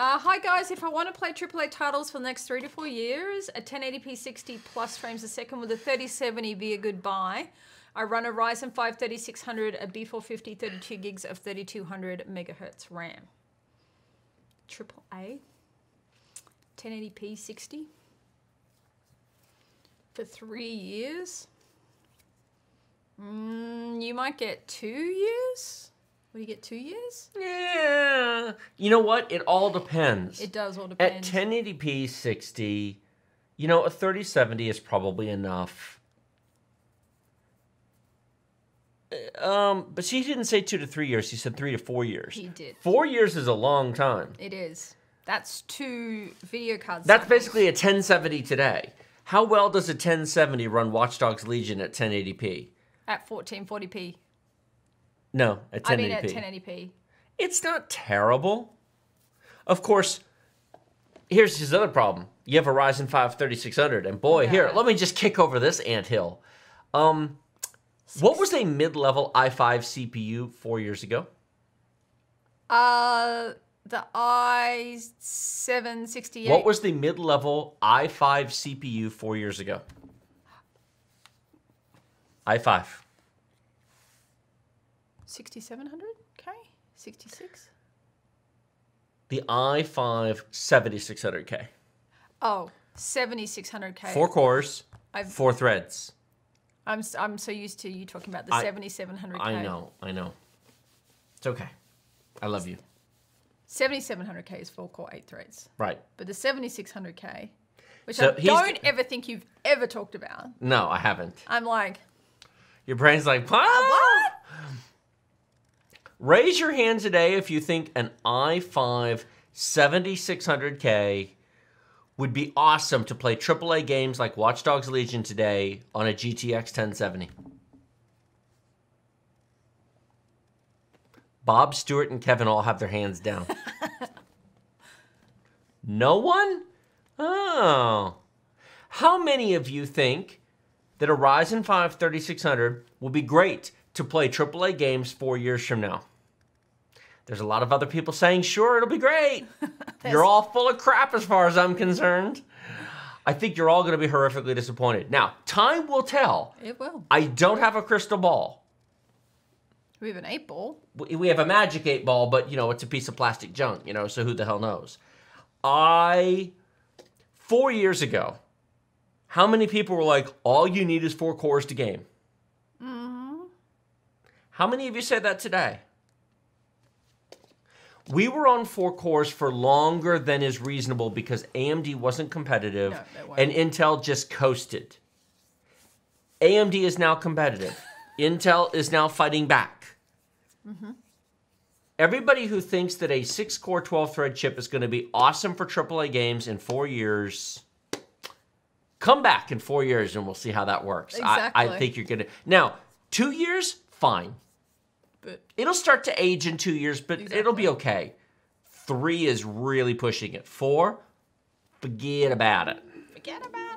Hi guys, if I want to play AAA titles for the next 3 to 4 years, a 1080p 60 plus frames a second with a 3070 be a good buy. I run a Ryzen 5 3600, a B450, 32 gigs of 3200 megahertz RAM. AAA, 1080p 60 for 3 years. You might get 2 years. What do you get, 2 years? Yeah. You know what? It all depends. It does all depend. At 1080p 60, you know, a 3070 is probably enough. But she didn't say 2 to 3 years. She said 3 to 4 years. He did. 4 years is a long time. It is. That's 2 video cards. That's basically a 1070 today. How well does a 1070 run Watch Dogs Legion at 1080p? At 1440p. No, at 1080p. I mean at 1080p. It's not terrible. Of course, here's his other problem. You have a Ryzen 5 3600, and boy, Yeah. here, let me just kick over this anthill. What was a mid-level i5 CPU 4 years ago? The i7-68. What was the mid-level i5 CPU 4 years ago? i5. 6700K? 66? The i5 7600K. Oh, 7600K. 4 cores, 4 threads. I'm so used to you talking about the 7700K. I know. It's okay. I love you. 7700K is 4-core, 8 threads. Right. But the 7600K, which So I don't ever think you've ever talked about. No, I haven't. I'm like... Your brain's like, what? Raise your hand today if you think an i5 7600K would be awesome to play AAA games like Watch Dogs Legion today on a GTX 1070. Bob, Stewart, and Kevin all have their hands down. No one? Oh. How many of you think that a Ryzen 5 3600 will be great to play AAA games 4 years from now? There's a lot of other people saying, sure, it'll be great. You're all full of crap as far as I'm concerned. I think you're all going to be horrifically disappointed. Now, time will tell. It will. I don't have a crystal ball. We have an 8-ball. We have a magic 8-ball, but, you know, it's a piece of plastic junk, you know, so who the hell knows? 4 years ago, how many people were like, all you need is 4 cores to game? Mm-hmm. How many of you said that today? We were on 4 cores for longer than is reasonable because AMD wasn't competitive and Intel just coasted. AMD is now competitive. Intel is now fighting back. Mm-hmm. Everybody who thinks that a 6-core 12-thread chip is going to be awesome for AAA games in 4 years, come back in 4 years and we'll see how that works. Exactly. I think you're going to... Now, 2 years, fine. But it'll start to age in 2 years, but it'll be okay. 3 is really pushing it. 4, forget about it. Forget about